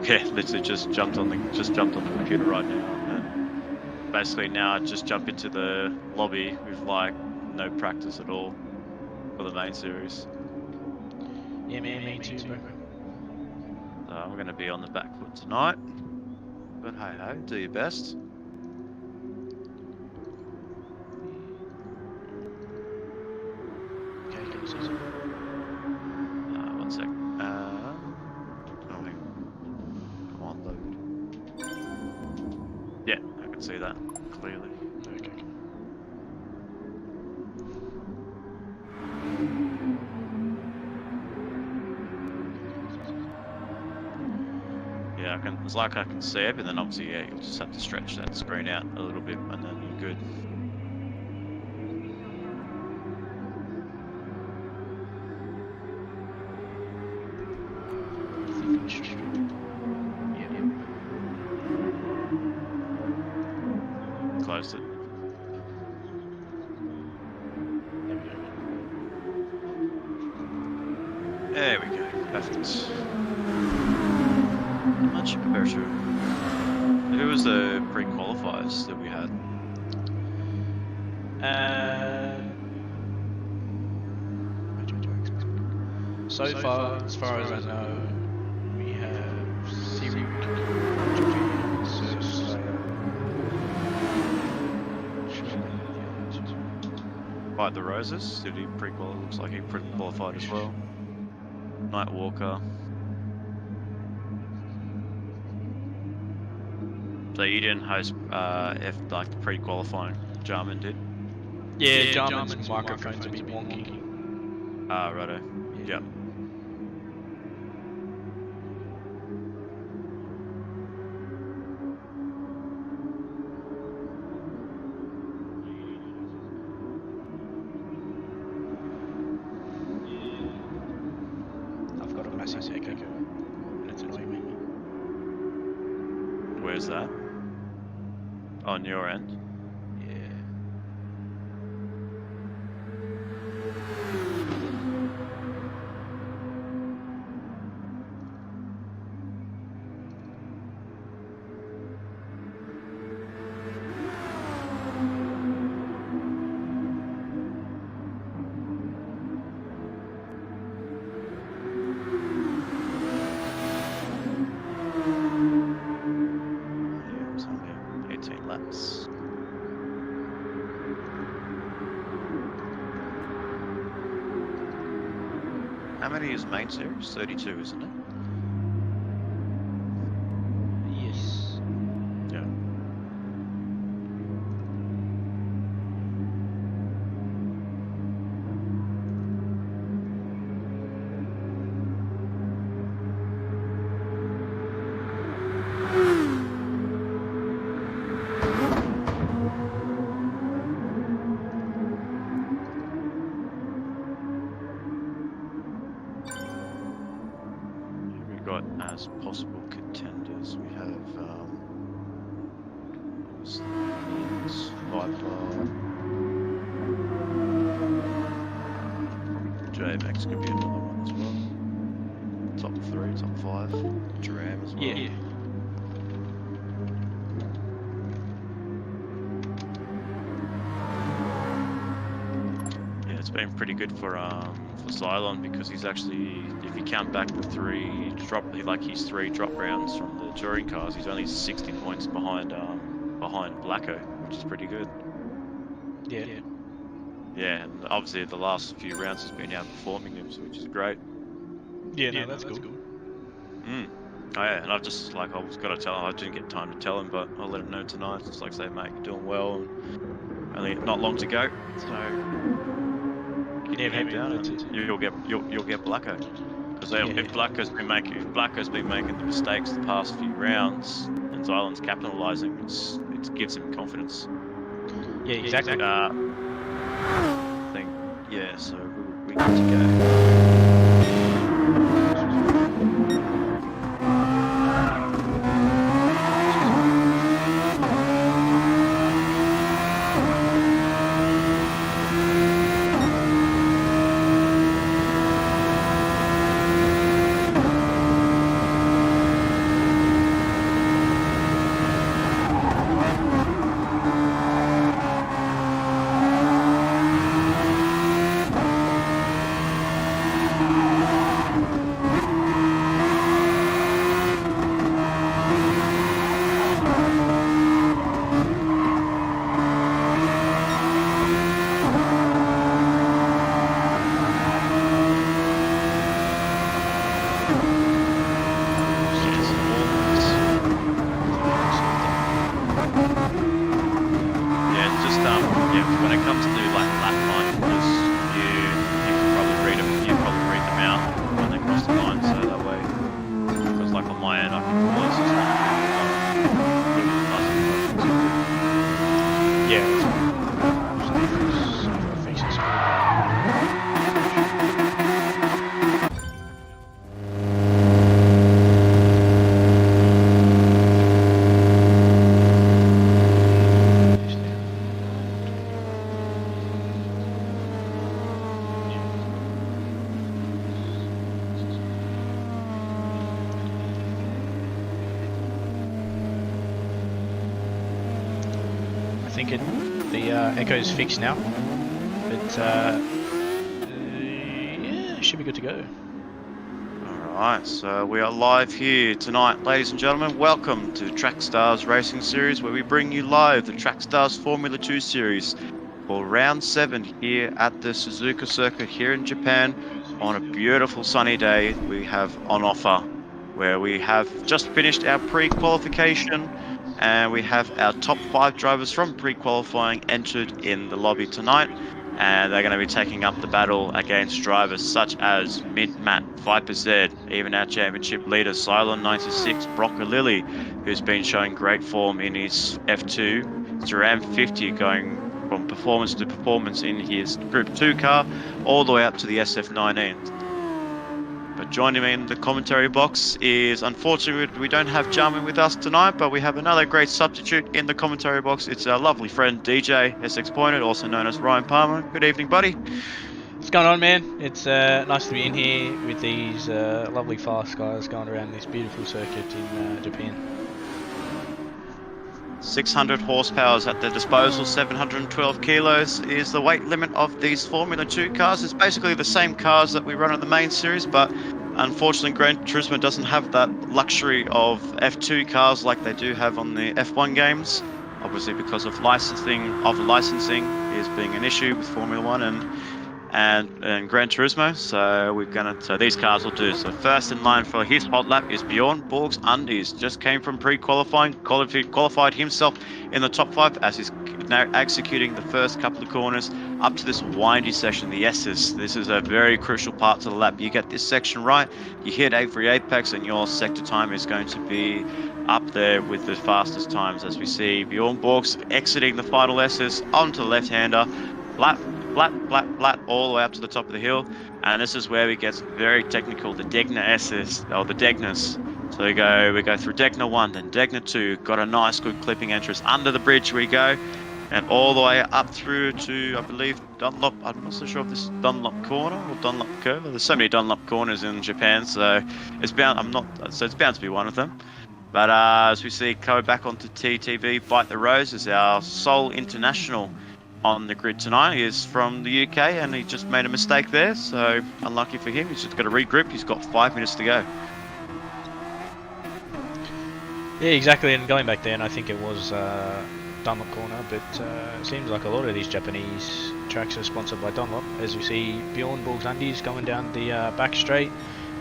Yeah, literally just jumped on the computer right now. And basically now I just jump into the lobby with like no practice at all for the main series. Yeah, me too, bro. So I'm gonna be on the back foot tonight. But hey ho, do your best. Okay, can you see? One sec. Oh, hang on. Come on, load. Yeah, I can see that clearly. Okay. Yeah, it's like I can see it, but then obviously, yeah, you'll just have to stretch that screen out a little bit, and then you're good. Yep. Closed it. There we go. There we go. Perfect. Much better. Who was the pre-qualifiers that we had? So far, as far as I know, we have Siri, Fight the Roses. Did he pre-qualify? Looks like he pre-qualified as well. Night Walker. So you didn't host F like the pre-qualifying. Jarman did. Yeah, Jarman's microphone's a bit wonky. Ah, righto. Yeah. Yep. I've got a massive echo, and it's annoying me. Where's that? On your end? Yeah. Yeah, it's only 18 laps. How many is main series? 32, isn't it? Yes. Yeah. Who we got as possible contenders? We have Viper. JMX could be another one as well. Top 3, top 5. Dram as well. Yeah. Yeah, it's been pretty good for Xylon because he's actually, if you count back the 3 drop rounds from the touring cars, he's only 60 points behind Blacko, which is pretty good. Yeah. Yeah, and obviously the last few rounds has been outperforming him, so which is great. Yeah, no, that's cool. Oh yeah, and I've just I was gotta tell him. I didn't get time to tell him, but I'll let him know tonight. Just like say, mate, you're doing well, and only not long to go, so keep your head down, and you'll get Blacko. Because if Blacko's been making the mistakes the past few rounds, and Xylon's capitalizing, it gives him confidence. Yeah, exactly. I think yeah, so we good to go. think the echo's fixed now. But yeah, should be good to go. Alright, so we are live here tonight, ladies and gentlemen. Welcome to TrackStars Racing Series, where we bring you live the TrackStars Formula 2 Series for round 7 here at the Suzuka circuit here in Japan on a beautiful sunny day we have on offer, where we have just finished our pre-qualification and we have our top 5 drivers from pre-qualifying entered in the lobby tonight. And they're going to be taking up the battle against drivers such as Mint Matt, Viper Z, even our championship leader Cylon96, Brocker Lilly, who's been showing great form in his F2. Ram 50 going from performance to performance in his Group 2 car, all the way up to the SF19. But joining me in the commentary box is, unfortunately, we don't have Jarman with us tonight, but we have another great substitute in the commentary box. It's our lovely friend DJ SX Pointed, also known as Ryan Palmer. Good evening, buddy. What's going on, man? It's nice to be in here with these lovely fast guys going around this beautiful circuit in Japan. 600 horsepower is at their disposal, 712 kilos is the weight limit of these Formula 2 cars. It's basically the same cars that we run in the main series, but unfortunately Gran Turismo doesn't have that luxury of F2 cars like they do have on the F1 games, obviously because of licensing is being an issue with Formula 1 and Gran Turismo. So these cars will do. So first in line for his hot lap is Bjorn Borg's Undies. Just came from pre-qualifying, qualified himself in the top 5 as he's now executing the first couple of corners up to this windy section, the S's. This is a very crucial part to the lap. You get this section right, you hit every apex, and your sector time is going to be up there with the fastest times. As we see Bjorn Borg's exiting the final S's onto the left-hander, flat, all the way up to the top of the hill. And this is where it gets very technical, the Degner S's, or the Degners. So we go through Degner 1, then Degner 2, got a nice good clipping entrance. Under the bridge we go, and all the way up through to, I believe, Dunlop. I'm not so sure if this is Dunlop corner or Dunlop curve. There's so many Dunlop corners in Japan, so it's bound to be one of them. But as we see, go back onto TTV, Bite the Rose is our sole international on the grid tonight. He is from the UK and he just made a mistake there, so unlucky for him. He's just got to regroup. He's got 5 minutes to go. Yeah, exactly. And going back there, and I think it was Dunlop corner, but it seems like a lot of these Japanese tracks are sponsored by Dunlop. As we see Bjorn Borg's Undies going down the back straight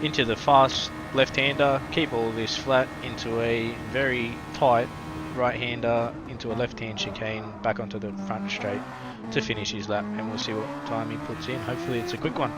into the fast left-hander, keep all this flat into a very tight right-hander into a left-hand chicane back onto the front straight to finish his lap, and we'll see what time he puts in. Hopefully it's a quick one.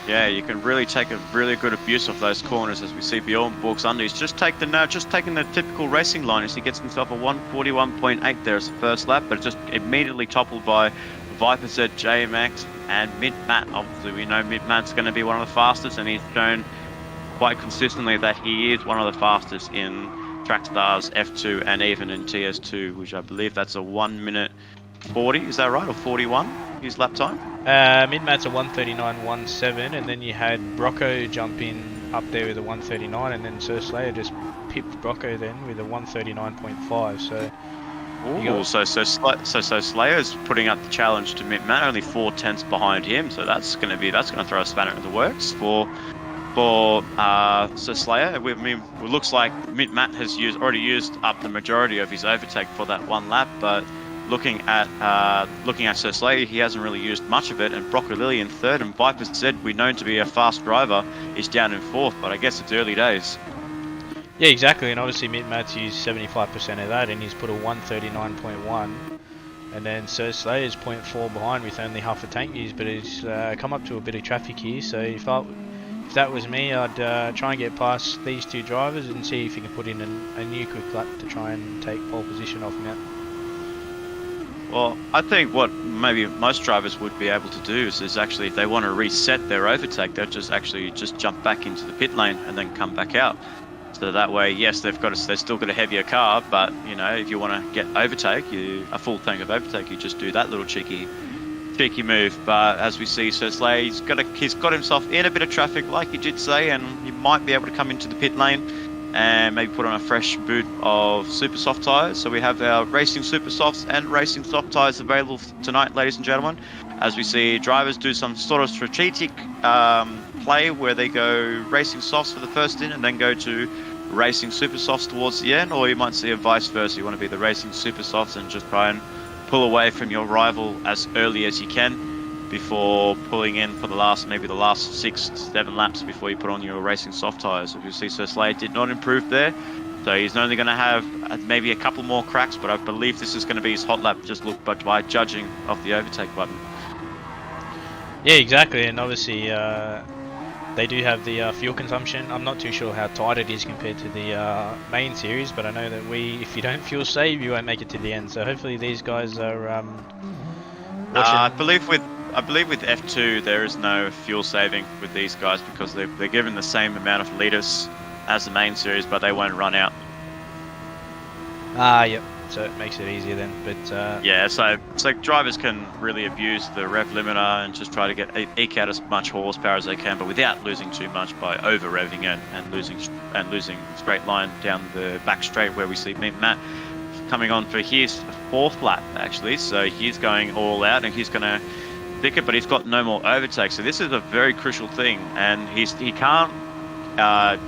Yeah, you can really take a really good abuse of those corners, as we see Bjorn Borg's Undies just taking the typical racing line as he gets himself a 141.8 there as the first lap, but just immediately toppled by Viper Z, JMX and Mint Matt. Obviously we know Mint Matt's going to be one of the fastest, and he's shown quite consistently that he is one of the fastest in TrackStars F2 and even in TS2, which I believe that's a 1 minute 40, is that right, or 41 his lap time? Mid-mat's a 139.17, and then you had Brocco jump in up there with a 139, and then Sir Slayer just pipped Brocco then with a 139.5. So ooh, so Slayer's putting up the challenge to Mint Matt, only 4/10 behind him, so that's going to throw a spanner in the works for Sir Slayer. I mean, it looks like Mint Matt has already used up the majority of his overtake for that one lap, but looking at Sir Slayer, he hasn't really used much of it, and Brocker Lilly in third, and Viper Z, we known to be a fast driver, is down in fourth, but I guess it's early days. Yeah, exactly, and obviously Mint Matt's used 75% of that, and he's put a 139.1, and then Sir Slayer's 0.4 behind with only half a tank used, but he's come up to a bit of traffic here, so if that was me, I'd try and get past these two drivers and see if you can put in a new quick lap to try and take pole position off Matt. Well, I think what maybe most drivers would be able to do is actually, if they want to reset their overtake, they'll just jump back into the pit lane and then come back out. So that way, yes, they've still got a heavier car, but you know, if you want to get overtake, a full tank of overtake, you just do that little cheeky move. But as we see, Sir Slayer, he's got himself in a bit of traffic, like he did say, and he might be able to come into the pit lane and maybe put on a fresh boot of super soft tyres. So we have our racing super softs and racing soft tyres available tonight, ladies and gentlemen, as we see drivers do some sort of strategic play where they go racing softs for the first stint and then go to racing super softs towards the end, or you might see a vice versa. You want to be the racing super softs and just try and pull away from your rival as early as you can before pulling in for the last 6-7 laps before you put on your racing soft tyres. If you see, Sir Slade did not improve there, so he's only going to have maybe a couple more cracks, but I believe this is going to be his hot lap, just look by judging of the overtake button. Yeah, exactly, and obviously they do have the fuel consumption. I'm not too sure how tight it is compared to the main series, but I know that if you don't fuel save, you won't make it to the end. So hopefully these guys are watching. I believe with F2 there is no fuel saving with these guys because they're given the same amount of litres as the main series, but they won't run out. Yep. So it makes it easier then. But yeah, so drivers can really abuse the rev limiter and just try to eke out as much horsepower as they can, but without losing too much by over revving it and losing straight line down the back straight where we see Matt coming on for his 4th lap actually. So he's going all out and he's going to stick it, but he's got no more overtake. So this is a very crucial thing, and he can't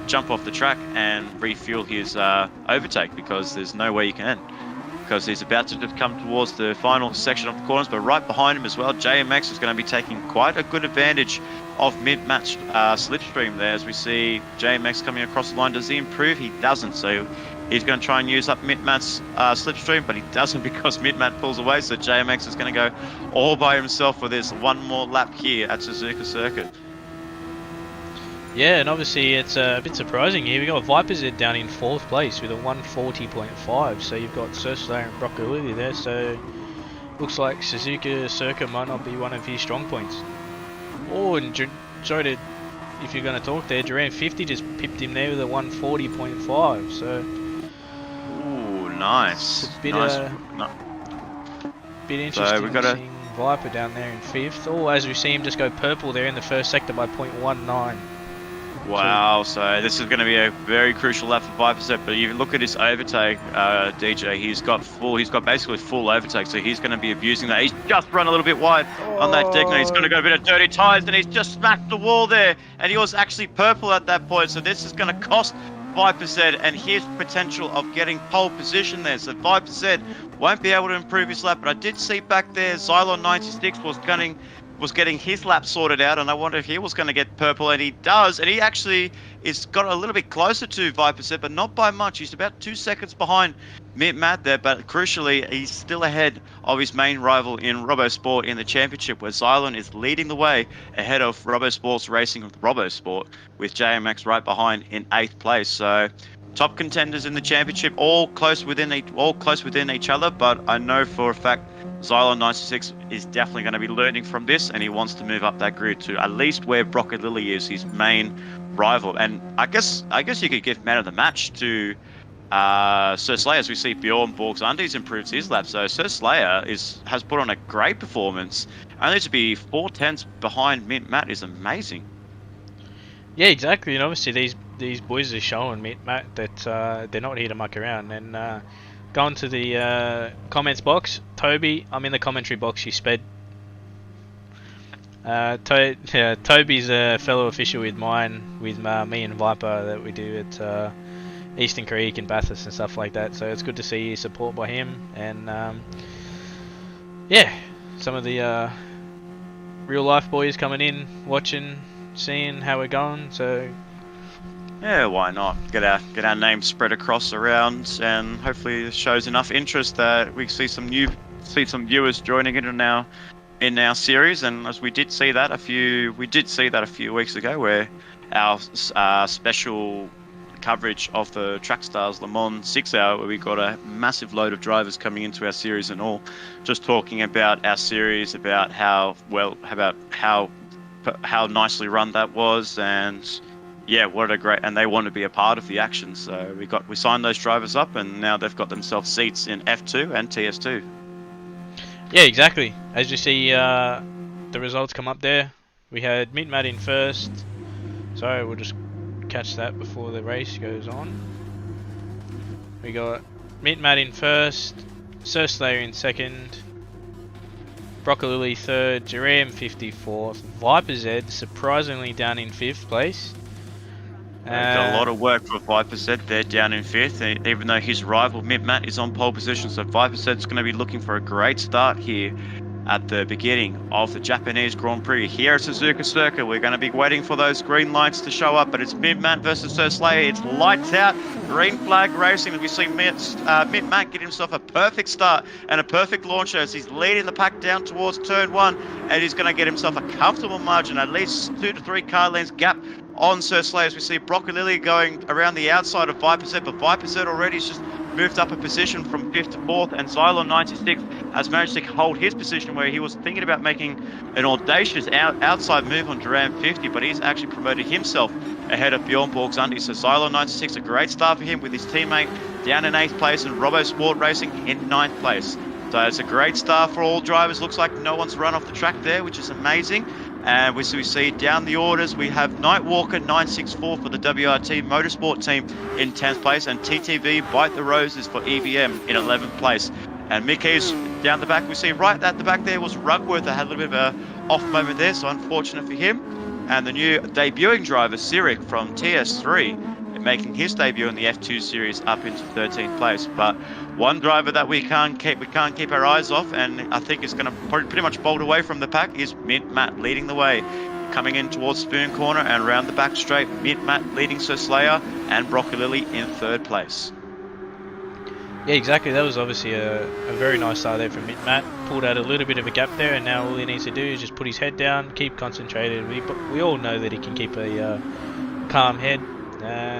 jump off the track and refuel his overtake because there's no way you can, because he's about to just come towards the final section of the corners. But right behind him as well, JMX is going to be taking quite a good advantage of mid-match slipstream there, as we see JMX coming across the line. Does he improve? He doesn't, so he's going to try and use up mid-match slipstream, but he doesn't because mid-match pulls away, so JMX is going to go all by himself for this one more lap here at Suzuka Circuit. yeah, and obviously it's a bit surprising here. We got Viper's Head down in 4th place with a 140.5, so you've got Sir Slayer and Brock Lilly there, so looks like Suzuka Circuit might not be one of his strong points. Oh, and if you're going to talk there, Duran 50 just pipped him there with a 140.5, so... Ooh, nice. It's a bit, nice. bit interesting we gotta... seeing Viper down there in 5th. Oh, as we see him just go purple there in the first sector by 0.19. Wow, so this is going to be a very crucial lap for Viper, but you look at his overtake, DJ, he's got basically full overtake, so he's going to be abusing that. He's just run a little bit wide on that deck, and he's going to go a bit of dirty tyres, and he's just smacked the wall there, and he was actually purple at that point, so this is going to cost Viper Z and his potential of getting pole position there. So Viper Z won't be able to improve his lap, but I did see back there Xylon 96 was getting his lap sorted out, and I wonder if he was going to get purple, and he does, and he actually is got a little bit closer to Viper Z, but not by much. He's about 2 seconds behind Matt there, but crucially, he's still ahead of his main rival in RoboSport in the championship, where Xylon is leading the way ahead of RoboSport's Racing with RoboSport, with JMX right behind in 8th place. So top contenders in the championship, all close within each other, but I know for a fact Xylon 96 is definitely going to be learning from this, and he wants to move up that grid to at least where Brock Lilly is, his main rival. And I guess you could give man of the match to Sir Slayer, as we see Bjorn Borg's Undies improves his lap. So Sir Slayer has put on a great performance. Only to be 4/10 behind Mint Matt is amazing. Yeah, exactly. And obviously these boys are showing Mint Matt that they're not here to muck around. And going to the comments box, Toby, I'm in the commentary box. You sped. Toby's a fellow official with me and Viper that we do at Eastern Creek and Bathurst and stuff like that. So it's good to see support by him. And yeah, some of the real life boys coming in, watching, seeing how we're going. So yeah, why not get our names spread across around, and hopefully it shows enough interest that we see some viewers joining in our series. And as we did see that a few weeks ago, where our special coverage of the TrackStars Le Mans 6 hour, where we got a massive load of drivers coming into our series and all just talking about our series, about how nicely run that was, and yeah, what a great, and they want to be a part of the action. So we signed those drivers up, and now they've got themselves seats in F2 and TS2. Yeah, exactly. As you see the results come up there, we had Matt in first. Sorry, we'll just catch that before the race goes on. We got Mint Matt in first, Sir Slayer in second, Broccolilli third, Jerem 54th, Viper Z surprisingly down in 5th place. Got a lot of work for Viper Z. They're down in 5th, even though his rival Mint Matt is on pole position. So Viper Z's going to be looking for a great start here at the beginning of the Japanese Grand Prix here at Suzuka Circuit. We're going to be waiting for those green lights to show up, but it's Mint Matt versus Sir Slayer. It's lights out, green flag racing. We see Mint Matt get himself a perfect start and a perfect launch as he's leading the pack down towards turn 1, and he's going to get himself a comfortable margin, at least 2 to 3 car lengths gap on Sir Slayer. As we see Broccolilli going around the outside of Viper Z, but Viper Z already has just moved up a position from 5th to 4th, and Xylon 96 has managed to hold his position where he was thinking about making an audacious outside move on Duran 50, but he's actually promoted himself ahead of Bjorn Borg's Undy. So Xylon 96, a great start for him with his teammate down in 8th place and Robo Sport Racing in 9th place. So it's a great start for all drivers. Looks like no one's run off the track there, which is amazing. And we see down the orders, we have Nightwalker 964 for the WRT Motorsport team in 10th place, and TTV Bite the Roses for EVM in 11th place. And Mickey's down the back. We see right at the back there was Rugworth that had a little bit of a off moment there, so unfortunate for him. And the new debuting driver, Sirik from TS2, making his debut in the F2 series up into 13th place. But one driver that we can't keep our eyes off, and I think is going to pretty much bolt away from the pack, is Mint Matt leading the way. Coming in towards Spoon Corner and around the back straight, Mint Matt leading Sir Slayer and Broccolilli in 3rd place. Yeah, exactly. That was obviously a very nice start there from Mint Matt. Pulled out a little bit of a gap there, and now all he needs to do is just put his head down, keep concentrated. We all know that he can keep a calm head.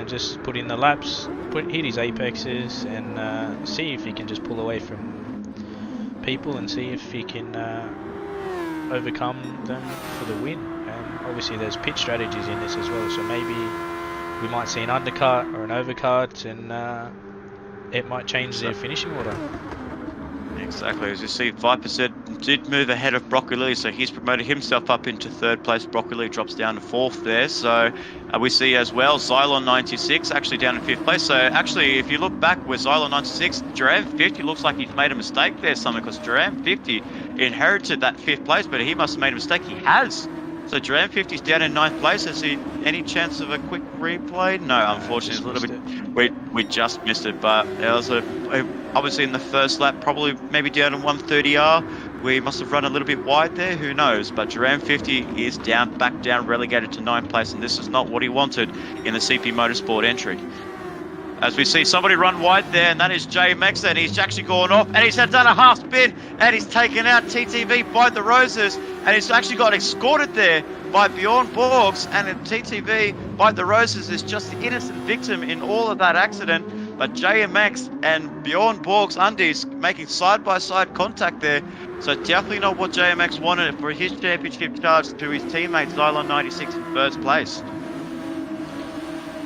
Just put in the laps, hit his apexes, and see if he can just pull away from people and see if he can overcome them for the win. And obviously there's pit strategies in this as well, so maybe we might see an undercut or an overcut, and it might change their finishing order. Exactly, as you see, Viper did move ahead of Broccolilli, so he's promoted himself up into 3rd place. Broccolilli drops down to 4th there. So we see as well Xylon 96 actually down in 5th place. So actually, if you look back with Xylon 96, Duran 50 looks like he's made a mistake there, something, because Duran 50 inherited that 5th place, but he must have made a mistake. He has. So Duran 50's down in 9th place. Is he any chance of a quick replay? No, unfortunately, it's a little bit. We just missed it, but it was obviously in the first lap, probably maybe down in 130R. We must have run a little bit wide there. Who knows? But Duran 50 is back down, relegated to 9th place, and this is not what he wanted in the CP Motorsport entry. As we see somebody run wide there, and that is JMX, and he's actually gone off, and he's done a half spin, and he's taken out TTV Bite the Roses, and he's actually got escorted there by Bjorn Borgs, and TTV Bite the Roses is just the innocent victim in all of that accident. But JMX and Bjorn Borgs Undies making side-by-side contact there, so definitely not what JMX wanted for his championship charge to his teammate Xylon 96 in 1st place.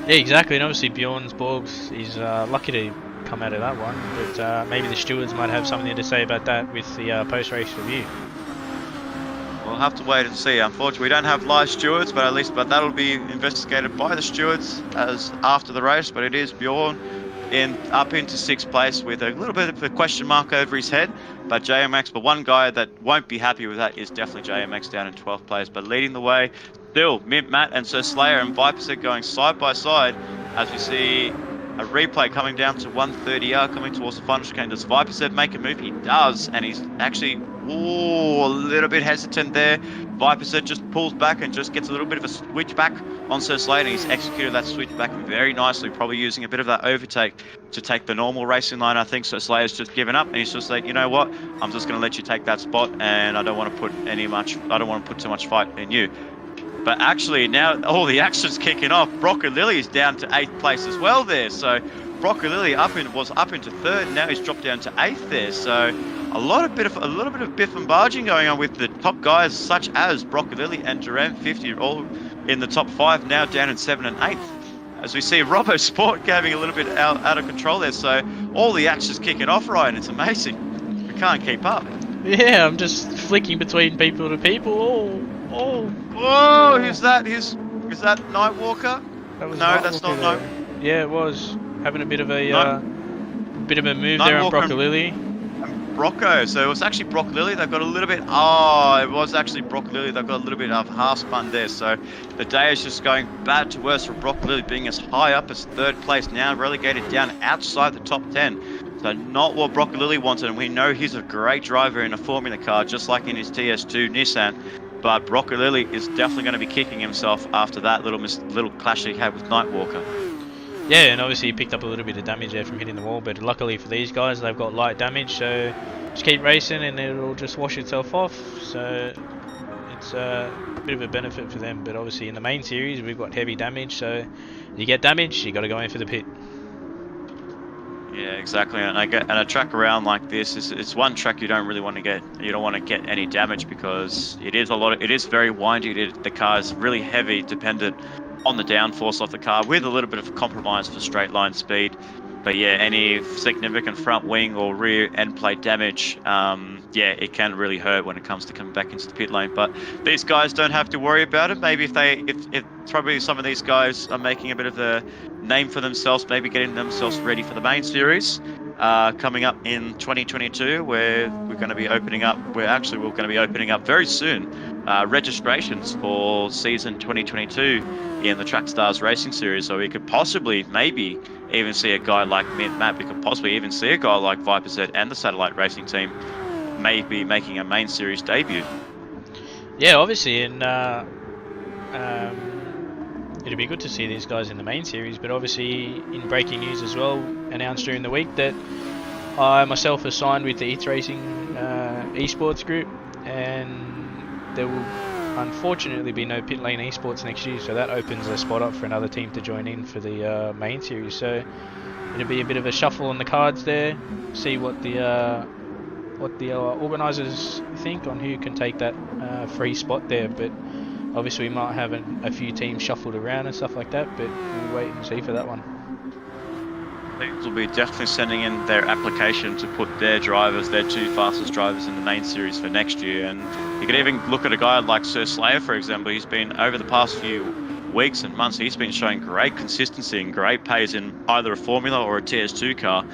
Yeah, exactly, and obviously Bjorn's Borgs is lucky to come out of that one, but maybe the stewards might have something to say about that with the post-race review. We'll have to wait and see. Unfortunately, we don't have live stewards, but that'll be investigated by the stewards as after the race. But it is Bjorn up into 6th place with a little bit of a question mark over his head. But JMX, but one guy that won't be happy with that is definitely JMX down in 12th place. But leading the way, still Mint Matt and Sir Slayer and Viper going side by side as we see a replay coming down to 130R coming towards the final chicane. Does Viper make a move? He does, and he's actually a little bit hesitant there. Viper just pulls back and just gets a little bit of a switch back on Sir Slayer, and he's executed that switch back very nicely, probably using a bit of that overtake to take the normal racing line. I think Sir Slayer's just given up, and he's just like, you know what, I'm just going to let you take that spot, and I don't want to put too much fight in you. But actually now all the action's kicking off. Broccolilli is down to 8th place as well there. So Broccolilli was up into 3rd. Now he's dropped down to 8th there. So a little bit of biff and barging going on with the top guys such as Broccolilli and Duran 50 all in the top 5, now down in 7th and 8th. As we see Robo Sport having a little bit out of control there. So all the action's kicking off, Ryan. It's amazing. We can't keep up. Yeah, I'm just flicking between people to people. Whoa, who's that? Is that Nightwalker? That was no, that's not Yeah, it was. Having a bit of a Bit of a move there on Nightwalker Broccolilli. and Brocco. So it was actually Broccolilli that got a little bit. Oh, it was actually Broccolilli that got a little bit of half spun there. So the day is just going bad to worse for Broccolilli, being as high up as third place, now relegated down outside the top 10. So not what Broccolilli wanted, and we know he's a great driver in a Formula car, just like in his TS2 Nissan. But Broccolilli is definitely going to be kicking himself after that little clash he had with Nightwalker. Yeah, and obviously he picked up a little bit of damage there from hitting the wall, but luckily for these guys, they've got light damage, so just keep racing and it'll just wash itself off. So it's a bit of a benefit for them, but obviously in the main series we've got heavy damage, so you get damage, you got to go in for the pit. Yeah, exactly. And a track around like this it's one track you don't really want to get. You don't want to get any damage because it is very windy. The car is really heavy, dependent on the downforce of the car, with a little bit of a compromise for straight line speed. But yeah, any significant front wing or rear end plate damage, yeah, it can really hurt when it comes to coming back into the pit lane. But these guys don't have to worry about it. Maybe if probably some of these guys are making a bit of a name for themselves, maybe getting themselves ready for the main series coming up in 2022, where we're going to be opening up. We're going to be opening up very soon registrations for season 2022 in the TrackStars Racing Series. So we could possibly, maybe, even see a guy like Matt. We could possibly even see a guy like Viper Z and the Satellite Racing Team maybe making a main series debut. Yeah, obviously, and it'd be good to see these guys in the main series, but obviously in breaking news as well, announced during the week that I myself have signed with the ETH Racing esports group, and there will unfortunately be no pit lane esports next year, so that opens a spot up for another team to join in for the main series. So it'll be a bit of a shuffle on the cards there, see what the organisers think on who can take that free spot there, but obviously we might have a few teams shuffled around and stuff like that, but we'll wait and see for that one. Teams will be definitely sending in their application to put their two fastest drivers in the main series for next year. And you could even look at a guy like Sir Slayer, for example. He's been, over the past few weeks and months, he's been showing great consistency and great pace in either a Formula or a TS2 car.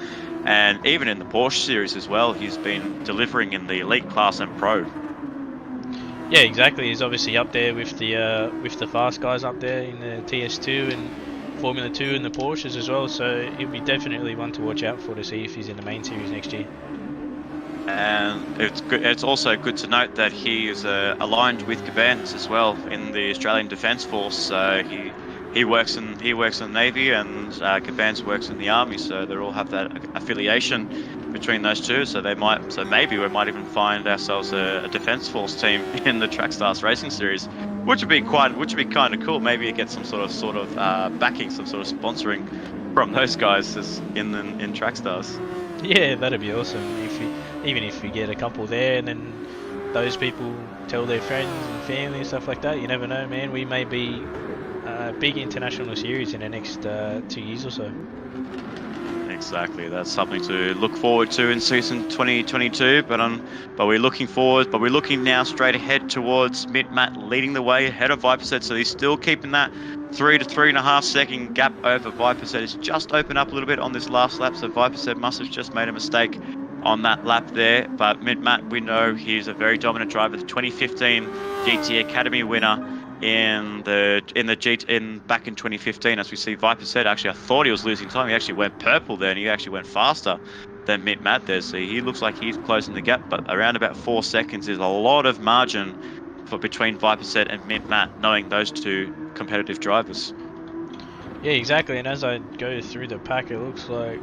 And even in the Porsche series as well, he's been delivering in the elite class and pro. Yeah, exactly. He's obviously up there with the fast guys up there in the TS2 and Formula 2 and the Porsches as well, so he'll be definitely one to watch out for to see if he's in the main series next year. And it's also good to note that he is aligned with Caban's as well in the Australian Defence Force. So he works in the Navy, and Caban's works in the Army. So they all have that affiliation between those two. So maybe we might even find ourselves a Defence Force team in the TrackStars Racing Series, which would be kind of cool. Maybe you get some sort of backing, some sort of sponsoring from those guys in TrackStars. Yeah, that'd be awesome. Even if we get a couple there, and then those people tell their friends and family and stuff like that, you never know, man. We may be a big international series in the next 2 years or so. Exactly, that's something to look forward to in season 2022. But we're looking now straight ahead towards Matt leading the way ahead of Viper Z. So he's still keeping that 3 to 3.5 second gap over Viper Z. It's just opened up a little bit on this last lap, so Viper Z must have just made a mistake on that lap there. But Matt, we know he's a very dominant driver, the 2015 GT Academy winner back in 2015. As we see, Viper Z, actually, I thought he was losing time. He actually went purple there, and he actually went faster than Matt there. So he looks like he's closing the gap, but around about 4 seconds is a lot of margin between Viper Z and Matt, knowing those two competitive drivers. Yeah, exactly. And as I go through the pack, it looks like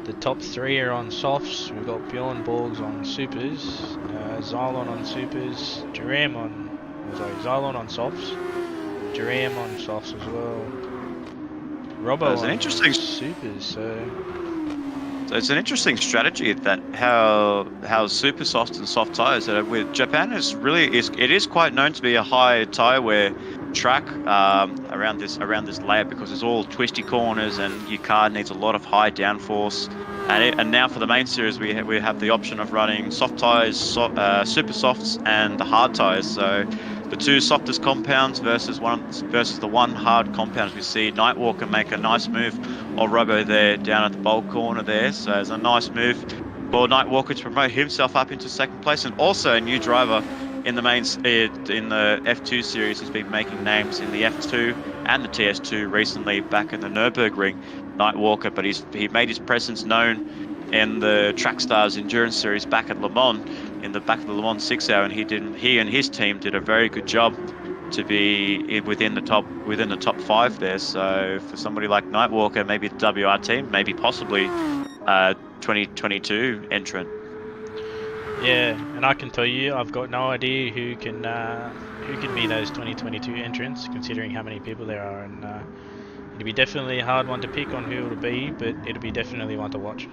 the top three are on softs. We've got Bjorn Borgs on supers, Xylon on supers, Xylon on softs, Duram on softs as well. Robbo on interesting supers. So it's an interesting strategy that how super soft and soft tires that are with Japan it is quite known to be a high tire wear track around this layout, because it's all twisty corners and your car needs a lot of high downforce. And now for the main series we have the option of running soft tires, super softs, and the hard tires. So the two softest compounds versus the one hard compound. We see Nightwalker make a nice move or Robbo there down at the bowl corner there. So it's a nice move for Nightwalker to promote himself up into second place, and also a new driver in the in the F2 series. He's been making names in the F2 and the TS2 recently back in the Nürburgring, Nightwalker, but he made his presence known in the TrackStars Endurance Series back at Le Mans, in the back of the Le Mans 6 hour, and he and his team did a very good job to be within the top 5 there. So for somebody like Nightwalker, maybe the WR team, maybe possibly 2022 entrant. Yeah, and I can tell you, I've got no idea who can be those 2022 entrants, considering how many people there are, and it'll be definitely a hard one to pick on who it'll be, but it'll be definitely one to watch.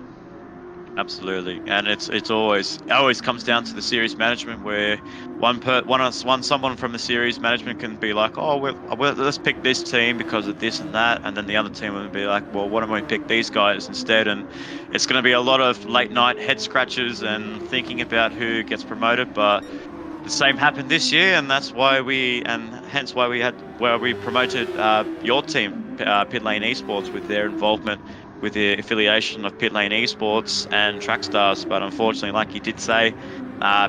Absolutely, and it always comes down to the series management, where someone from the series management can be like, oh, let's pick this team because of this and that, and then the other team will be like, well, why don't we pick these guys instead? And it's going to be a lot of late night head scratches and thinking about who gets promoted, but the same happened this year, and hence why we promoted your team, Pit Lane Esports, with their involvement with the affiliation of Pit Lane Esports and TrackStars. But unfortunately, like you did say,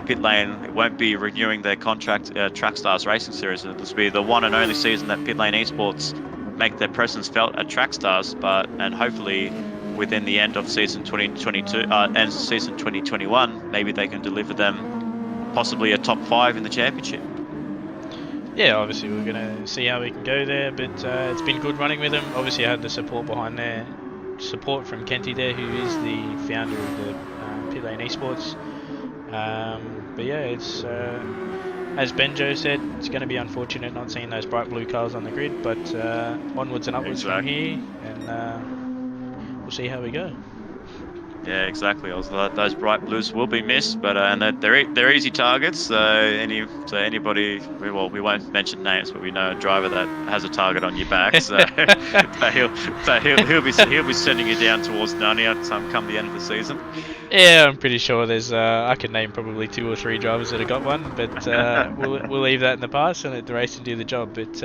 Pit Lane won't be renewing their contract, TrackStars Racing Series. This will be the one and only season that Pit Lane Esports make their presence felt at TrackStars, and hopefully within the end of season 2022 and season 2021, maybe they can deliver them possibly a top 5 in the championship. Yeah, obviously we're going to see how we can go there, but it's been good running with them. Obviously I had the support behind there, support from Kenty there, who is the founder of the Pit Lane Esports. But yeah, it's as Benjo said, it's going to be unfortunate not seeing those bright blue cars on the grid, but onwards and upwards from here, and we'll see how we go. Yeah, exactly. Those bright blues will be missed, but and they're easy targets. So anybody, we won't mention names, but we know a driver that has a target on your back. So, he'll be sending you down towards Narnia come the end of the season. Yeah, I'm pretty sure there's I could name probably 2 or 3 drivers that have got one, but we'll leave that in the past and let the racing do the job. But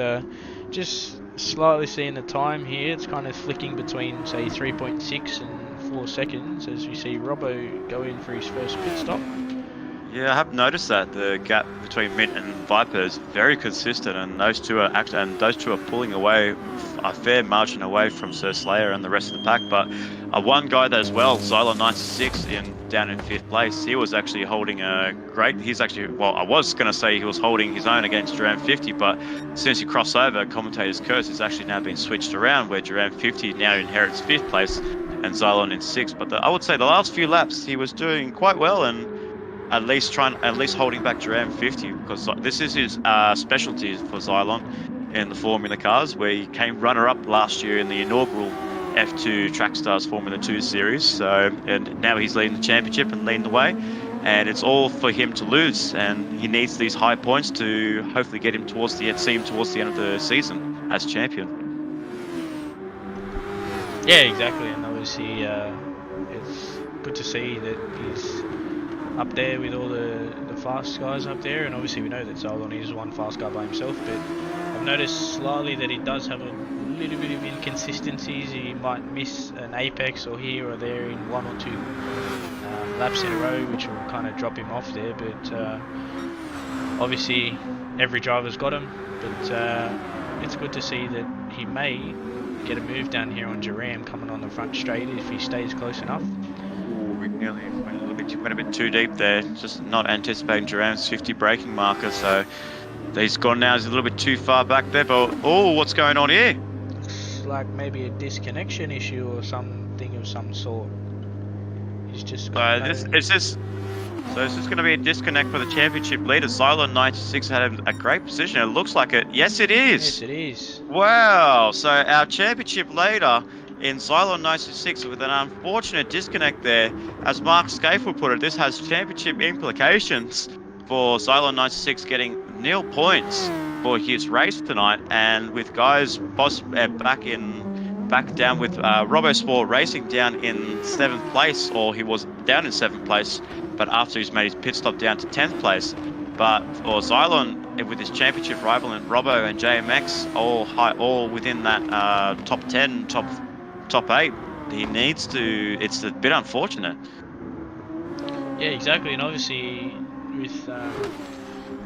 just slightly seeing the time here, it's kind of flicking between say 3.6 and 4 seconds as we see Robbo go in for his first pit stop. Yeah, I have noticed that the gap between Mint and Viper is very consistent, and those two are pulling away a fair margin away from Sir Slayer and the rest of the pack. But one guy that as well, Xylon 96 down in 5th place, he was actually holding I was going to say he was holding his own against Duran 50, but since he crossed over, commentator's curse has actually now been switched around, where Duran 50 now inherits 5th place and Xylon in 6th. But I would say the last few laps he was doing quite well, and at least holding back Duran 50, because this is his specialty for Xylon in the Formula cars, where he came runner-up last year in the inaugural F2 TrackStars Formula 2 series. So, and now he's leading the championship and leading the way, and it's all for him to lose, and he needs these high points to hopefully get him towards the end of the season as champion. Yeah, exactly, and obviously it's good to see that he's up there with all the fast guys up there, and obviously we know that Xylon is one fast guy by himself, but I've noticed slightly that he does have a little bit of inconsistencies. He might miss an apex or here or there in 1 or 2 laps in a row, which will kind of drop him off there, but obviously every driver's got him, but it's good to see that he may get a move down here on Duran coming on the front straight if he stays close enough. We nearly went a bit too deep there, just not anticipating Duran's 50 braking marker, so he's gone now. He's a little bit too far back there, but what's going on here? It's like maybe a disconnection issue or something of some sort. He's just got this is going to be a disconnect for the championship leader. Xylon 96 had a great position. It looks like it. Yes, it is. Yes, it is. Wow. So our championship leader in Xylon 96 with an unfortunate disconnect there. As Mark Scafell put it, this has championship implications for Xylon 96 getting 0 points for his race tonight, and with guys back down with RoboSport Racing down in 7th place, or he was down in 7th place, but after he's made his pit stop down to 10th place. But for Xylon, with his championship rival in Robo and JMX, all within that top 10, top top 8. He needs to. It's a bit unfortunate. Yeah, exactly. And with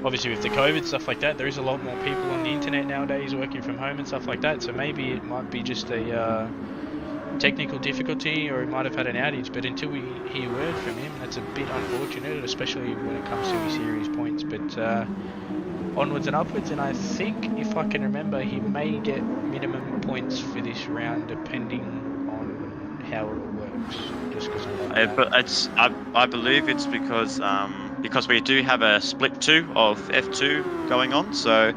obviously with the COVID stuff like that, there is a lot more people on the internet nowadays working from home and stuff like that. So maybe it might be just a technical difficulty, or he might have had an outage. But until we hear word from him, that's a bit unfortunate, especially when it comes to his series points. But onwards and upwards, and I think, if I can remember, he may get minimum points for this round, depending on how it works. Just because But I believe it's because we do have a split 2 of F2 going on. So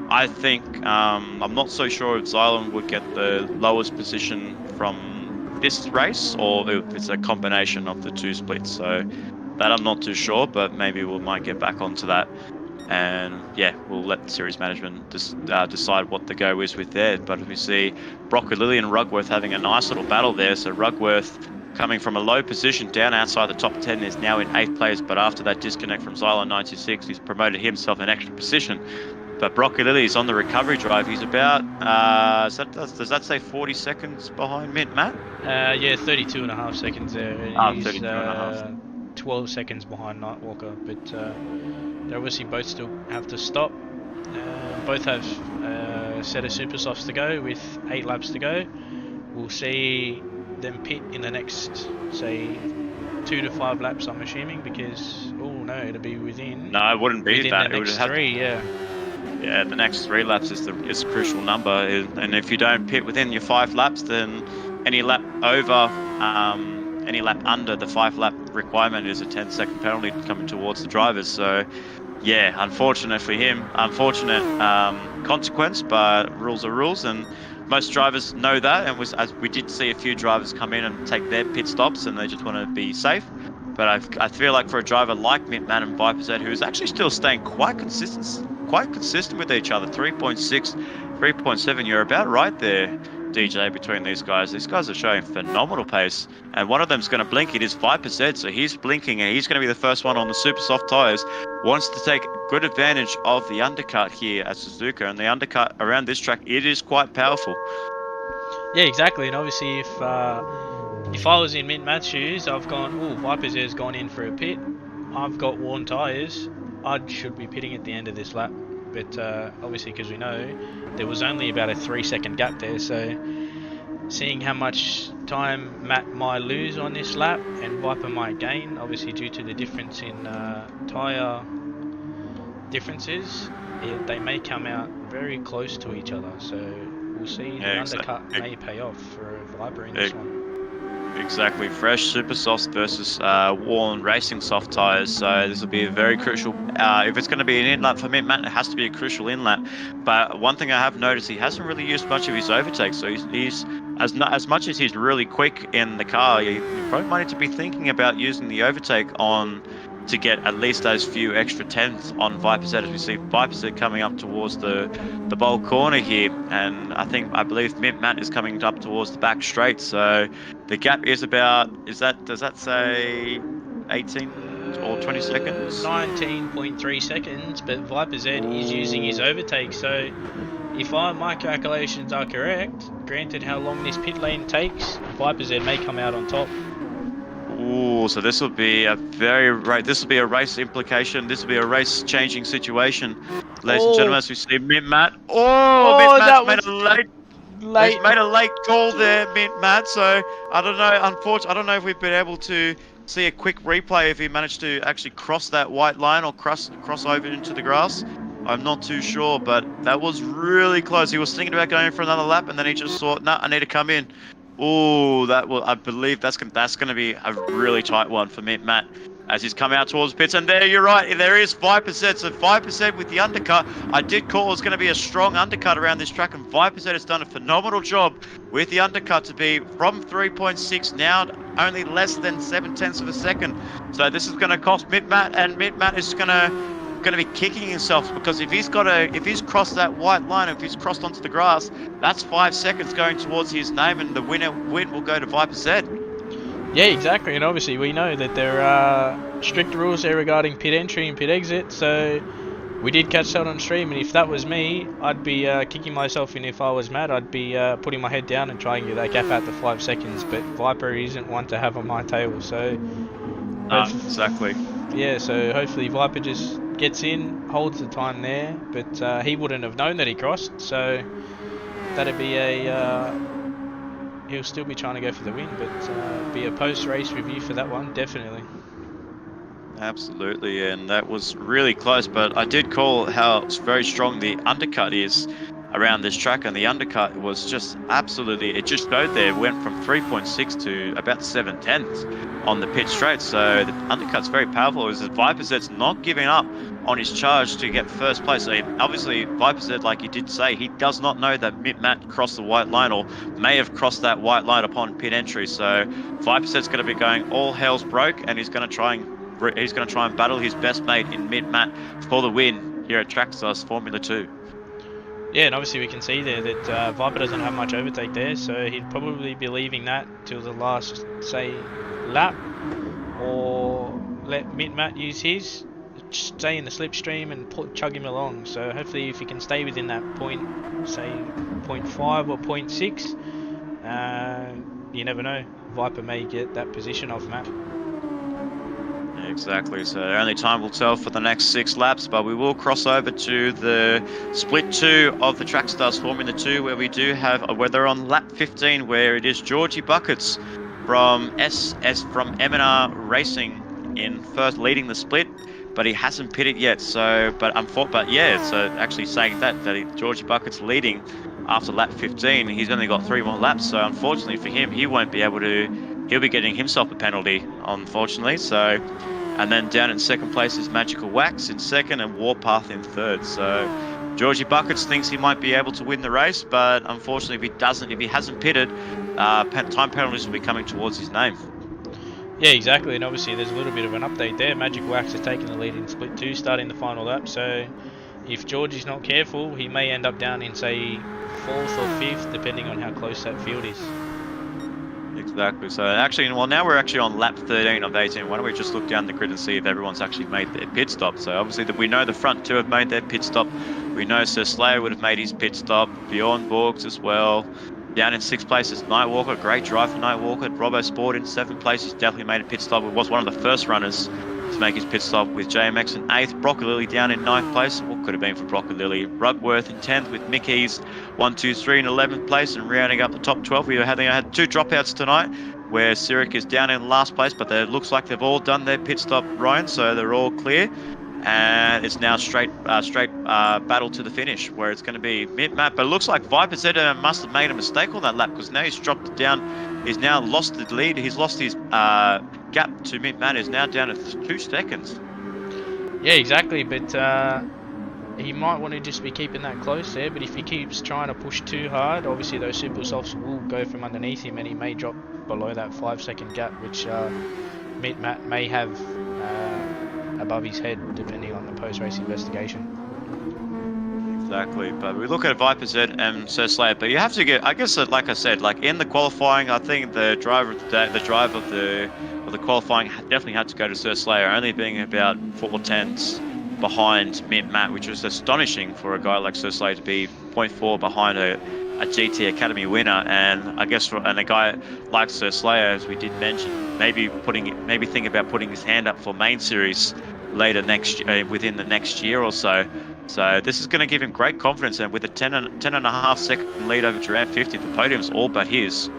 I think I'm not so sure if Xylem would get the lowest position from this race, or if it's a combination of the 2 splits. So that I'm not too sure, but maybe we might get back onto that. And yeah, we'll let the series management decide what the go is with there. But we see Lily and Rugworth having a nice little battle there. So Rugworth, coming from a low position down outside the top 10, is now in 8th place. But after that disconnect from Xylon 96, he's promoted himself an extra position. But Lily is on the recovery drive. He's about, does that say 40 seconds behind Mint Matt? Yeah, 32.5 seconds there. He's 32.5. 12 seconds behind Nightwalker, but they obviously both still have to stop. Both have a set of super softs to go with 8 laps to go. We'll see them pit in the next, say, 2 to 5 laps, I'm assuming, because it'll be within. No, it wouldn't be that. The next 3, yeah. Yeah, the next 3 laps is the crucial number, and if you don't pit within your 5 laps, then any lap over, any lap under the 5 lap requirement is a 10-second penalty coming towards the drivers. So, yeah, unfortunate for him, unfortunate consequence, but rules are rules, and most drivers know that. And as we did see a few drivers come in and take their pit stops, and they just want to be safe. But I feel like for a driver like Mintman and Viper Z, who is actually still staying quite consistent with each other, 3.6, 3.7, you're about right there, DJ, between these guys. These guys are showing phenomenal pace, and one of them's going to blink. It is Viper Z, so he's blinking, and he's going to be the first one on the super soft tyres. Wants to take good advantage of the undercut here at Suzuka, and the undercut around this track, it is quite powerful. Yeah, exactly, and obviously if I was in Mint Matt's shoes, I've gone, Viper Z's gone in for a pit. I've got worn tyres. I should be pitting at the end of this lap. But obviously, because we know there was only about a 3-second gap there, so seeing how much time Matt might lose on this lap and Viper might gain, obviously due to the difference in tyre differences, they may come out very close to each other. So we'll see. The undercut may pay off for Viper in this one. Exactly, fresh super softs versus worn racing soft tyres. So this will be a very crucial. If it's going to be an in-lap for Mint Matt, it has to be a crucial in-lap. But one thing I have noticed, he hasn't really used much of his overtake. So he's as much as he's really quick in the car, you probably might need to be thinking about using the overtake on to get at least those few extra tenths on Viper Z, as we see Viper Z coming up towards the bowl corner here, and I believe Mint Matt is coming up towards the back straight. So the gap is about, does that say 18 or 20 seconds? 19.3 seconds, but Viper Z is using his overtake. So if my calculations are correct, granted how long this pit lane takes, Viper Z may come out on top. Ooh, so this will be a race implication. This will be a race changing situation, ladies and gentlemen. As we see Mint Matt. Mint Matt's made a late call there, Mint Matt. So I don't know. Unfortunately, I don't know if we've been able to see a quick replay if he managed to actually cross that white line or cross over into the grass. I'm not too sure, but that was really close. He was thinking about going for another lap, and then he just thought, "Nah, I need to come in." Oh, I believe that's going to be a really tight one for Mint Matt as he's come out towards the pits. And there, you're right, there is 5%. So 5% with the undercut. I did call it was going to be a strong undercut around this track, and 5% has done a phenomenal job with the undercut to be from 3.6 now only less than 0.7 of a second. So this is going to cost Mint Matt, and Mint Matt is going to be kicking himself, because if he's crossed that white line, if he's crossed onto the grass, that's 5 seconds going towards his name, and the win will go to Viper Z. Yeah, exactly, and obviously we know that there are strict rules there regarding pit entry and pit exit, so We did catch that on stream, and if that was me, I'd be kicking myself, and if I was mad, I'd be putting my head down and trying to get that gap out to 5 seconds. But Viper isn't one to have on my tail, so Exactly. yeah. So hopefully Viper just gets in, holds the time there, but he wouldn't have known that he crossed, so that'd be he'll still be trying to go for the win, but be a post-race review for that one, definitely. Absolutely, and that was really close, but I did call how very strong the undercut is around this track, and the undercut was just absolutely, it just showed there, went from 3.6 to about 7/10 on the pit straight, so the undercut's very powerful. It was Viperzet's not giving up on his charge to get first place. So obviously, Viperzet, like he did say, he does not know that Matt crossed the white line or may have crossed that white line upon pit entry, so Viperzet's going to be going all hell's broke, and he's going to try and battle his best mate in Matt for the win here at TrackStars Formula 2. Yeah, and obviously we can see there that Viper doesn't have much overtake there, so he'd probably be leaving that till the last, say, lap, or let Matt use his, stay in the slipstream and chug him along. So hopefully if he can stay within that point, say 0.5 or 0.6, you never know, Viper may get that position off Matt. Exactly, so only time will tell for the next 6 laps, but we will cross over to the split 2 of the TrackStars Formula 2, where we do have a weather on lap 15, where it is Georgie Buckets from M&R Racing in first, leading the split, but he hasn't pitted yet. So, so actually saying that Georgie Buckets leading after lap 15, he's only got 3 more laps. So unfortunately for him, he won't be able to. He'll be getting himself a penalty, unfortunately. So. And then down in second place is Magical Wax in second and Warpath in third. So Georgie Buckets thinks he might be able to win the race, but unfortunately if he hasn't pitted, time penalties will be coming towards his name. Yeah, exactly, and obviously there's a little bit of an update there. Magic Wax is taking the lead in split 2, starting the final lap, so if Georgie's not careful, he may end up down in, say, 4th or 5th, depending on how close that field is. Exactly. So actually, well, now we're actually on lap 13 of 18. Why don't we just look down the grid and see if everyone's actually made their pit stop? So obviously we know the front 2 have made their pit stop. We know Sir Slayer would have made his pit stop. Bjorn Borgs as well. Down in 6th place is Nightwalker. Great drive for Nightwalker. Robo Sport in 7th place. He's definitely made a pit stop. It was one of the first runners to make his pit stop with JMX in 8th. Broccolilly down in 9th place. What could have been for Broccolilly? Rugworth in 10th with Mickey's 1, 2, 3 in 11th place, and rounding up the top 12. We had 2 dropouts tonight, where Sirik is down in last place, but it looks like they've all done their pit stop, Ryan, so they're all clear. And it's now straight battle to the finish, where it's going to be Matt. But it looks like Viperzeta must have made a mistake on that lap, because now he's dropped it down. He's now lost the lead. He's lost his gap to Matt. Is now down to 2 seconds. Yeah, exactly. But he might want to just be keeping that close there. But if he keeps trying to push too hard, obviously those super softs will go from underneath him, and he may drop below that 5-second gap, which Matt may have above his head, depending on the post-race investigation. Exactly, but we look at Viperzet and Sir Slayer, but you have to get, I guess, like I said, like in the qualifying, I think the drive of the qualifying definitely had to go to Sir Slayer, only being about 4/10 behind Matt, which was astonishing for a guy like Sir Slayer to be 0.4 behind a GT Academy winner. And I guess and a guy like Sir Slayer, as we did mention, maybe think about putting his hand up for main series later within the next year or so. So this is going to give him great confidence, and with a 10.5 second lead over Duran 50, the podium's all but his.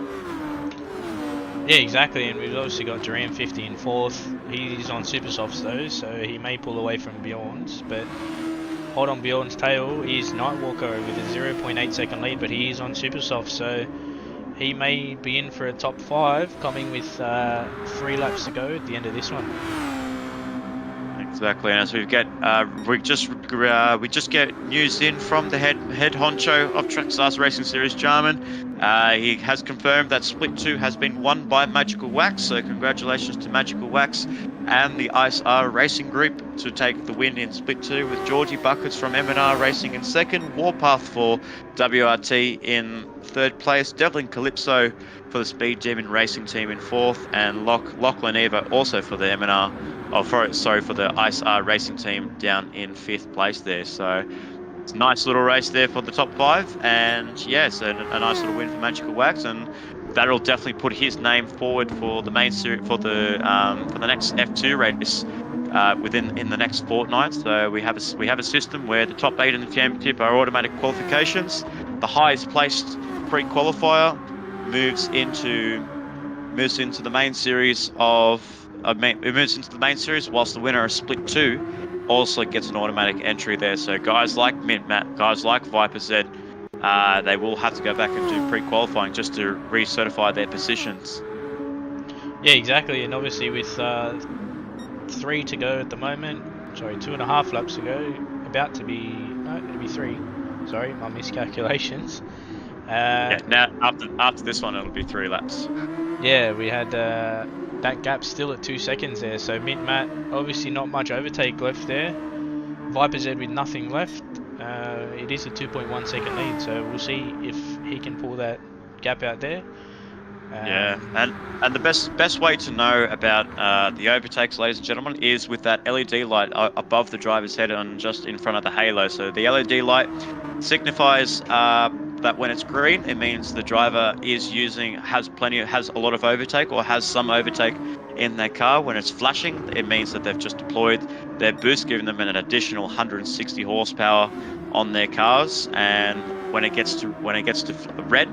Yeah, exactly, and we've obviously got Duran 50 in 4th. He's on super softs though, so he may pull away from Bjorn's, but hold on Bjorn's tail is Nightwalker with a 0.8 second lead, but he is on super soft, so he may be in for a top 5, coming with 3 laps to go at the end of this one. Exactly, and as we just get news in from the head honcho of TrackStars Racing Series, Jarman. He has confirmed that Split 2 has been won by Magical Wax, so congratulations to Magical Wax and the ISR Racing Group to take the win in Split 2, with Georgie Buckets from M&R Racing in 2nd, Warpath for WRT in 3rd place, Devlin Calypso for the Speed Demon Racing team in 4th, and Lachlan Eva also for the M&R for the Ice R Racing team down in 5th place there. So it's a nice little race there for the top 5, and yeah, so a nice little win for Magical Wax, and that'll definitely put his name forward for the main series for the next F2 race within in the next fortnight. So we have a system where the top 8 in the championship are automatic qualifications. The highest placed pre-qualifier moves into the main series it moves into the main series, whilst the winner of split 2 also gets an automatic entry there. So guys like Mint Matt, guys like Viper Z, they will have to go back and do pre-qualifying just to recertify their positions. Yeah, exactly. And obviously with 3 to go at the moment, sorry, 2.5 laps to go, about to be, no, it'll be 3. Sorry, my miscalculations. Yeah, now after this one, it'll be 3 laps. Yeah, we had that gap still at 2 seconds there. So Mint Matt, obviously not much overtake left there. Viper Z with nothing left. It is a 2.1 second lead, so we'll see if he can pull that gap out there. Yeah, and the best way to know about the overtakes, ladies and gentlemen, is with that LED light above the driver's head and just in front of the halo. So the LED light signifies that when it's green, it means the driver has a lot of overtake or has some overtake in their car. When it's flashing, it means that they've just deployed their boost, giving them an additional 160 horsepower on their cars. And when it gets to red,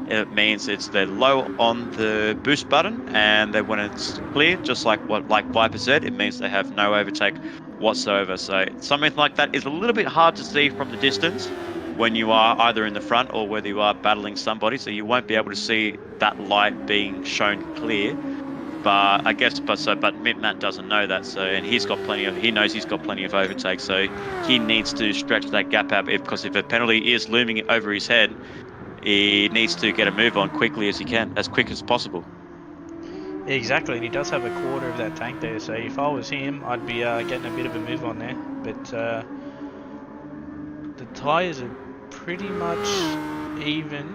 it means they're low on the boost button, and then when it's clear, just like Viper Z, it means they have no overtake whatsoever. So something like that is a little bit hard to see from the distance when you are either in the front or whether you are battling somebody. So you won't be able to see that light being shown clear. But Mint Matt doesn't know that. So, and he knows he's got plenty of overtake. So he needs to stretch that gap out because if a penalty is looming over his head, he needs to get a move on quickly as he can, as quick as possible. Exactly, and he does have a quarter of that tank there, so if I was him, I'd be getting a bit of a move on there. But the tyres are pretty much even.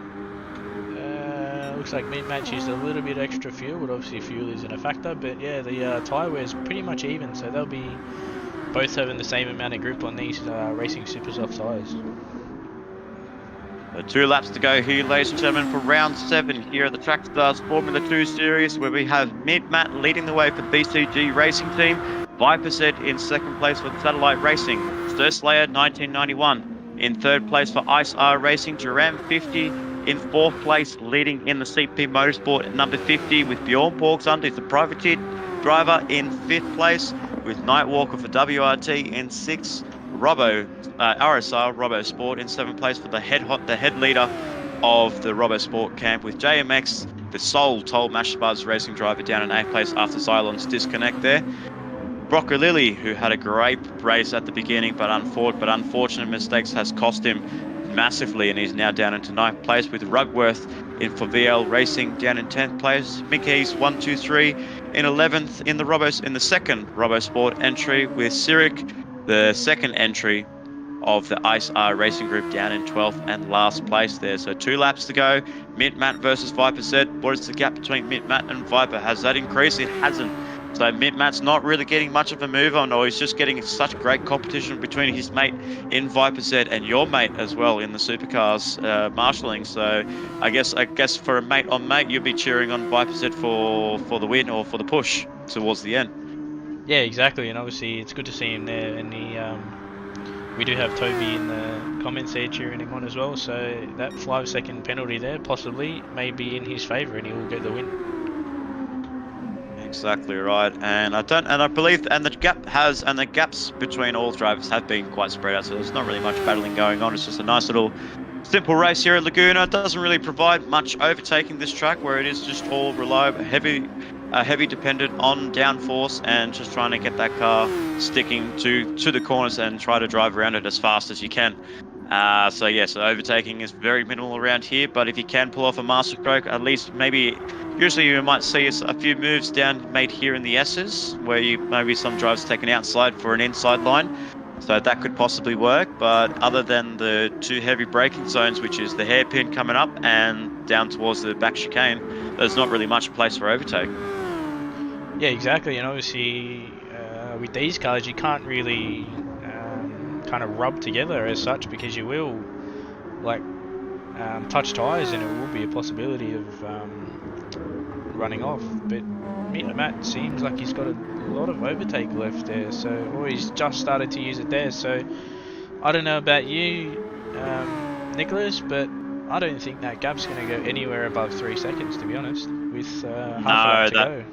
Looks like Mint Match used a little bit extra fuel, but obviously fuel isn't a factor. But yeah, the tyre wear is pretty much even, so they'll be both having the same amount of grip on these Racing Super Soft tyres. 2 laps to go here, ladies and gentlemen, for round 7 here at the TrackStars Formula 2 Series, where we have Mint Matt leading the way for the BCG Racing Team, Viper Z in 2nd place for Satellite Racing, Sturslayer 1991 in 3rd place for Ice R Racing, Duran 50 in 4th place, leading in the CP Motorsport at number 50 with Bjorn Borgsunde as the privateer driver in 5th place, with Nightwalker for WRT in 6th. RSR Robosport in 7th place for the head leader of the Robosport camp, with JMX, the sole Toll Mash Buzz racing driver, down in 8th place after Xylon's disconnect there. Brocco Lilly, who had a great race at the beginning, but unfortunate mistakes has cost him massively, and he's now down into 9th place, with Rugworth for VL Racing down in 10th place. Mickey's 123 in 11th in the second Robosport entry, with Cyric, the second entry of the Ice R Racing Group, down in 12th and last place there. So 2 laps to go. Mint Matt versus Viper Z. What is the gap between Mint Matt and Viper? Has that increased? It hasn't. So Mint Matt's not really getting much of a move on, or he's just getting such great competition between his mate in Viper Z and your mate as well in the supercars marshalling. So I guess for a mate on mate, you'll be cheering on Viper Z for the win or for the push towards the end. Yeah, exactly, and obviously it's good to see him there, and we do have Toby in the comments there cheering him on as well, so that 5-second penalty there possibly may be in his favour and he will get the win. Exactly right, and the gaps between all drivers have been quite spread out, so there's not really much battling going on. It's just a nice little simple race here at Laguna. It doesn't really provide much overtaking this track, where it is just all reliable, heavy dependent on downforce and just trying to get that car sticking to the corners and try to drive around it as fast as you can. So overtaking is very minimal around here, but if you can pull off a master stroke, at least usually you might see a few moves made here in the S's, where maybe some drivers take an outside for an inside line. So that could possibly work, but other than the 2 heavy braking zones, which is the hairpin coming up and down towards the back chicane, there's not really much place for overtake. Yeah, exactly, and obviously with these cars, you can't really kind of rub together as such, because you will like touch tyres and it will be a possibility of running off. But Matt seems like he's got a lot of overtake left there, or he's just started to use it there. So I don't know about you, Nicholas, but I don't think that gap's going to go anywhere above 3 seconds, to be honest, with half a lap to go.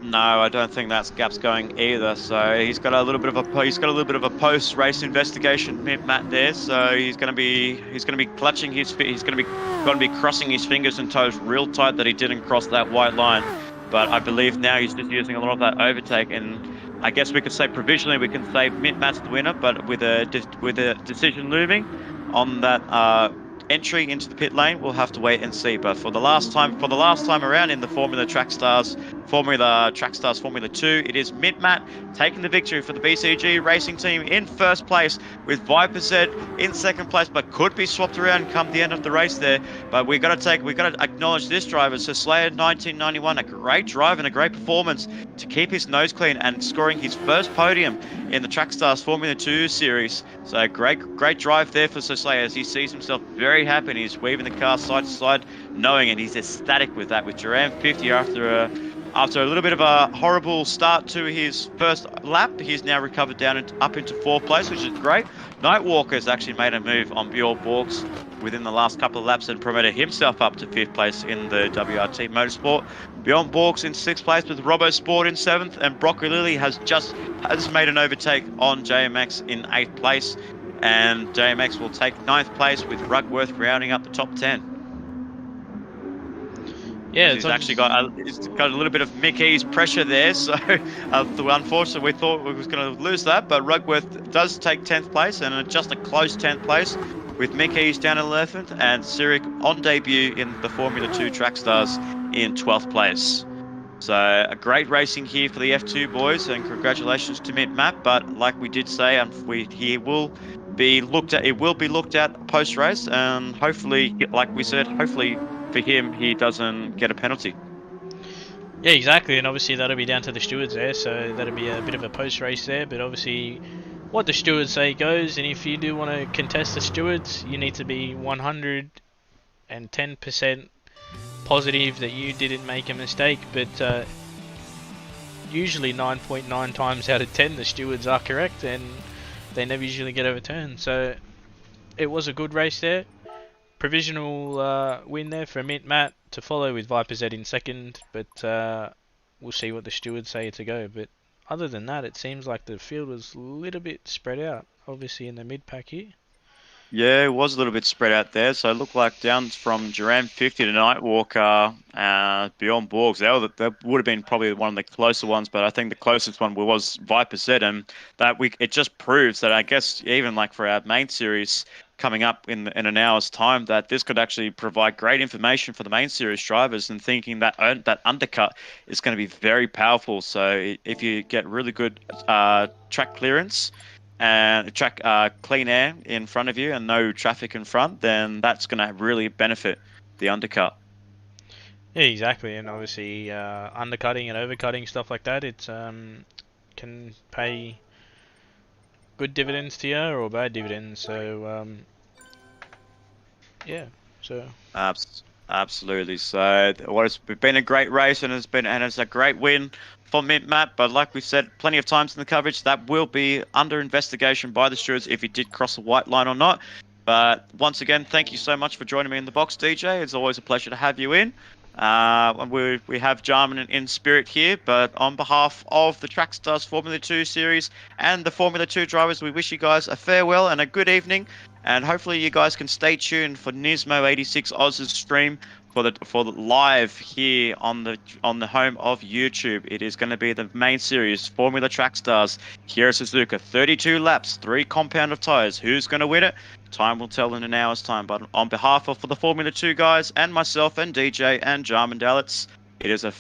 No, I don't think that gap's going either. So he's got a little bit of a post-race investigation, Matt, there. So he's going to be clutching he's going to be crossing his fingers and toes real tight that he didn't cross that white line. But I believe now he's just using a lot of that overtake, and I guess we could say provisionally we can say Matt's the winner, but with a decision looming on that entry into the pit lane, we'll have to wait and see. But for the last time around in the TrackStars Formula 2, it is Matt taking the victory for the BCG Racing Team in first place, with Viper Z in second place, but could be swapped around come the end of the race there. But we got to acknowledge this driver, Sir Slayer 1991, a great drive and a great performance to keep his nose clean and scoring his first podium in the TrackStars Formula 2 series. So great drive there for Sir Slayer, as he sees himself very happy and he's weaving the car side to side, knowing, and he's ecstatic with that, with Duran 50 after a little bit of a horrible start to his first lap. He's now recovered down and up into fourth place, which is great. Nightwalker has actually made a move on Bjorn Borgs within the last couple of laps and promoted himself up to fifth place in the WRT Motorsport. Bjorn Borgs in sixth place, with Robbo Sport in seventh, and Broccoli Lily has made an overtake on JMX in eighth place, and JMX will take ninth place, with Rugworth rounding up the top 10. Yeah, he's actually got a little bit of Mickey's pressure there, so unfortunately we thought we was going to lose that, but Rugworth does take 10th place, and just a close 10th place, with Mickey's down in 11th and Cyric on debut in the Formula 2 Trackstars in 12th place. So a great racing here for the F2 boys, and congratulations to Matt. But like we did say, it will be looked at post-race, and hopefully, like we said, hopefully for him, he doesn't get a penalty. Yeah, exactly, and obviously that'll be down to the stewards there, so that'll be a bit of a post-race there, but obviously what the stewards say goes, and if you do want to contest the stewards, you need to be 110% positive that you didn't make a mistake, but usually 9.9 times out of 10 the stewards are correct, and they never usually get overturned, so it was a good race there. Provisional win there for Matt to follow, with Viper Z in second, but we'll see what the stewards say to go. But other than that, it seems like the field was a little bit spread out, obviously in the mid-pack here. Yeah, it was a little bit spread out there. So it looked like down from Duran 50 to Nightwalker, beyond Borgs, that would have been probably one of the closer ones, but I think the closest one was Viper Z, and it just proves that, I guess, even like for our main series coming up in an hour's time, that this could actually provide great information for the main series drivers, and thinking that undercut is going to be very powerful. So if you get really good track clearance and track clean air in front of you and no traffic in front, then that's going to really benefit the undercut. Yeah, exactly, and obviously undercutting and overcutting, stuff like that, it can pay good dividends to you or bad dividends. So yeah, so absolutely. So it's been a great race, and it's a great win for Matt. But like we said plenty of times in the coverage, that will be under investigation by the stewards if he did cross the white line or not. But once again, thank you so much for joining me in the box, DJ. It's always a pleasure to have you in. We have Jarman in spirit here, but on behalf of the TrackStars Formula 2 series and the Formula 2 drivers, we wish you guys a farewell and a good evening, and hopefully you guys can stay tuned for Nismo86 Oz's stream for the live here on the home of YouTube. It is going to be the main series Formula TrackStars here at Suzuka. 32 laps, 3 compound of tires. Who's going to win it? Time will tell in an hour's time. But on behalf of the Formula 2 guys and myself and DJ and Jarman Dalitz, it is a